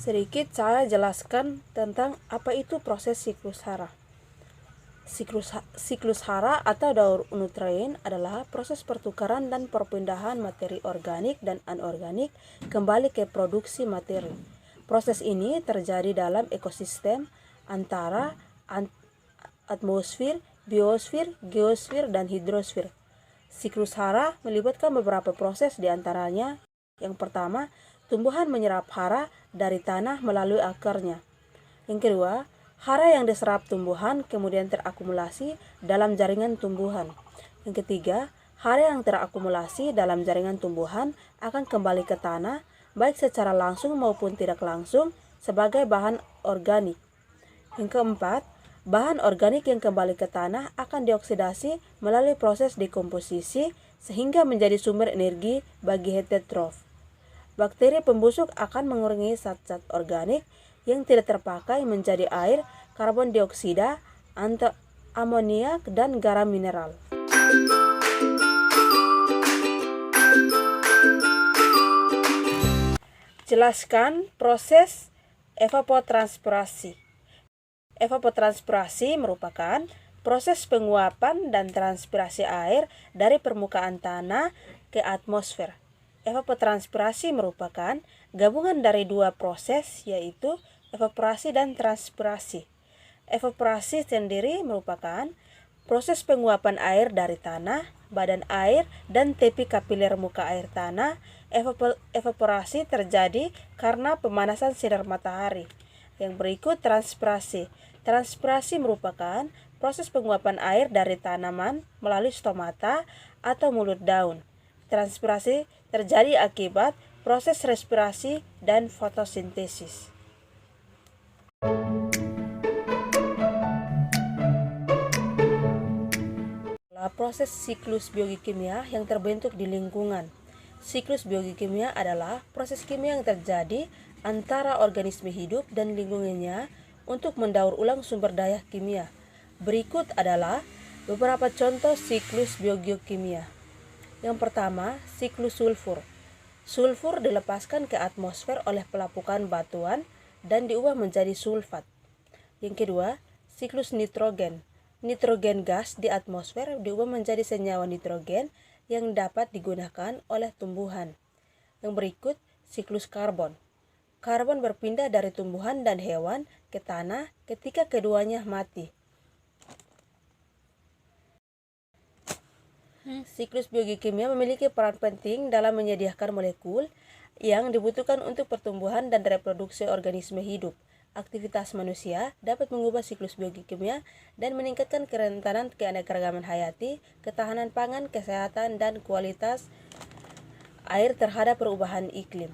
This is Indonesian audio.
Sedikit saya jelaskan tentang apa itu proses siklus hara. Siklus hara atau daur nutrien adalah proses pertukaran dan perpindahan materi organik dan anorganik kembali ke produksi materi. Proses ini terjadi dalam ekosistem antara atmosfer, biosfer, geosfer, dan hidrosfer. Siklus hara melibatkan beberapa proses diantaranya. Yang pertama, tumbuhan menyerap hara dari tanah melalui akarnya. Yang kedua, hara yang diserap tumbuhan kemudian terakumulasi dalam jaringan tumbuhan. Yang ketiga, hara yang terakumulasi dalam jaringan tumbuhan akan kembali ke tanah, baik secara langsung maupun tidak langsung, sebagai bahan organik. Yang keempat, bahan organik yang kembali ke tanah akan dioksidasi melalui proses dekomposisi sehingga menjadi sumber energi bagi heterotrof. Bakteri pembusuk akan mengurangi zat-zat organik yang tidak terpakai menjadi air, karbon dioksida, amoniak, dan garam mineral. Jelaskan proses evapotranspirasi. Evapotranspirasi merupakan proses penguapan dan transpirasi air dari permukaan tanah ke atmosfer. Evapotranspirasi merupakan gabungan dari dua proses, yaitu evaporasi dan transpirasi. Evaporasi sendiri merupakan proses penguapan air dari tanah, badan air, dan tepi kapiler muka air tanah. Evaporasi terjadi karena pemanasan sinar matahari. Yang berikut transpirasi. Transpirasi merupakan proses penguapan air dari tanaman melalui stomata atau mulut daun. Transpirasi terjadi akibat proses respirasi dan fotosintesis. Proses siklus biokimia yang terbentuk di lingkungan. Siklus biokimia adalah proses kimia yang terjadi antara organisme hidup dan lingkungannya untuk mendaur ulang sumber daya kimia. Berikut adalah beberapa contoh siklus biokimia. Yang pertama, siklus sulfur. Sulfur dilepaskan ke atmosfer oleh pelapukan batuan dan diubah menjadi sulfat. Yang kedua, siklus nitrogen. Nitrogen gas di atmosfer diubah menjadi senyawa nitrogen yang dapat digunakan oleh tumbuhan. Yang berikut, siklus karbon. Karbon berpindah dari tumbuhan dan hewan ke tanah ketika keduanya mati. Siklus biokimia memiliki peran penting dalam menyediakan molekul yang dibutuhkan untuk pertumbuhan dan reproduksi organisme hidup. Aktivitas manusia dapat mengubah siklus biokimia dan meningkatkan kerentanan keanekaragaman hayati, ketahanan pangan, kesehatan, dan kualitas air terhadap perubahan iklim.